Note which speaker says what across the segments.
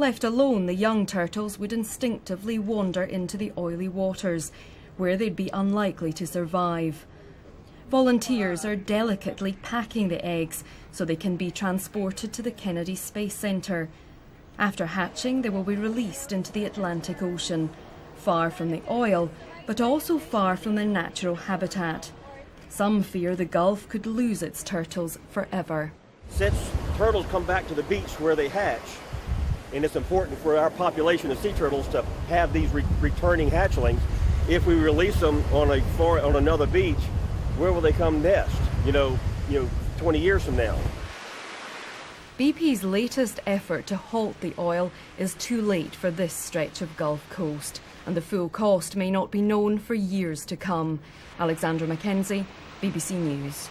Speaker 1: Left alone, the young turtles would instinctively wander into the oily waters, where they'd be unlikely to survive. Volunteers are delicately packing the eggs so they can be transported to the Kennedy Space Centre. After hatching, they will be released into the Atlantic Ocean, far from the oil, but also far from their natural habitat. Some fear the Gulf could lose its turtles forever.
Speaker 2: Since turtles come back to the beach where they hatch, and it's important for our population of sea turtles to have these returning hatchlings, if we release them on another beach, where will they come nest? 20 years from now.
Speaker 1: BP's latest effort to halt the oil is too late for this stretch of Gulf Coast, and the full cost may not be known for years to come. Alexandra Mackenzie, BBC News.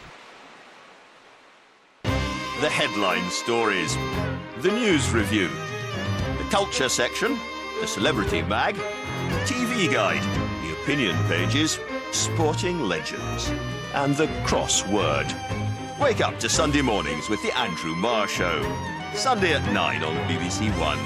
Speaker 3: The headline stories, the news review, the culture section, the celebrity mag, the TV guide, the opinion pages, sporting legends, and the crossword. Wake up to Sunday mornings with the Andrew Marr Show. Sunday at 9 on BBC One.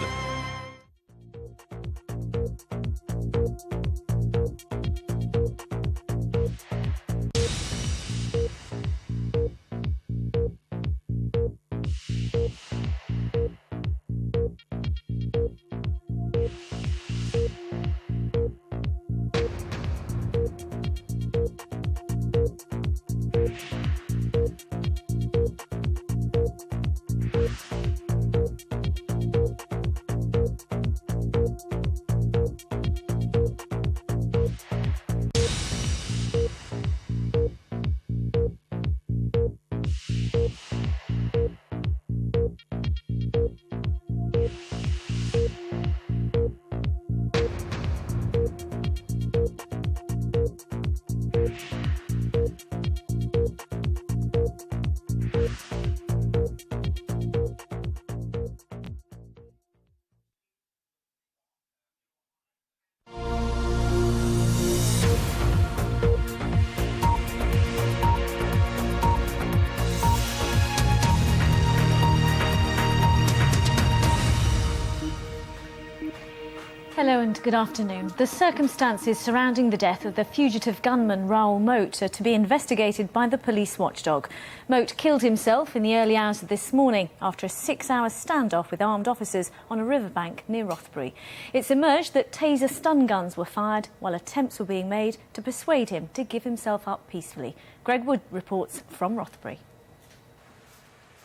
Speaker 4: Hello and good afternoon. The circumstances surrounding the death of the fugitive gunman Raoul Moat are to be investigated by the police watchdog. Moat killed himself in the early hours of this morning after a 6-hour standoff with armed officers on a riverbank near Rothbury. It's emerged that taser stun guns were fired while attempts were being made to persuade him to give himself up peacefully. Greg Wood reports from Rothbury.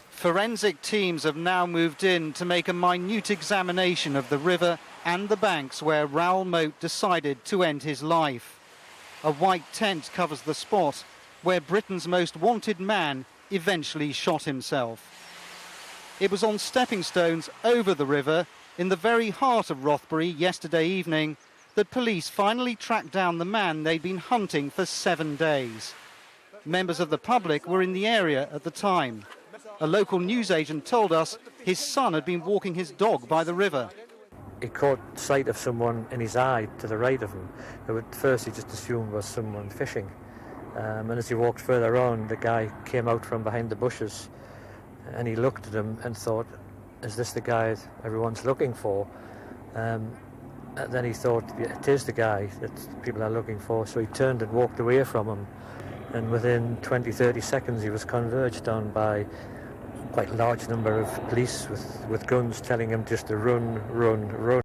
Speaker 5: Forensic teams have now moved in to make a minute examination of the river and the banks where Raoul Moat decided to end his life. A white tent covers the spot where Britain's most wanted man eventually shot himself. It was on stepping stones over the river in the very heart of Rothbury yesterday evening that police finally tracked down the man they'd been hunting for 7 days. Members of the public were in the area at the time. A local newsagent told us his son had been walking his dog by the river.
Speaker 6: He caught sight of someone in his eye to the right of him, who at first he just assumed was someone fishing. And as he walked further on, the guy came out from behind the bushes, and he looked at him and thought, is this the guy everyone's looking for? And then he thought, it is the guy that people are looking for, so he turned and walked away from him. And within 20-30 seconds he was converged on by quite a large number of police with guns telling him just to run, run, run.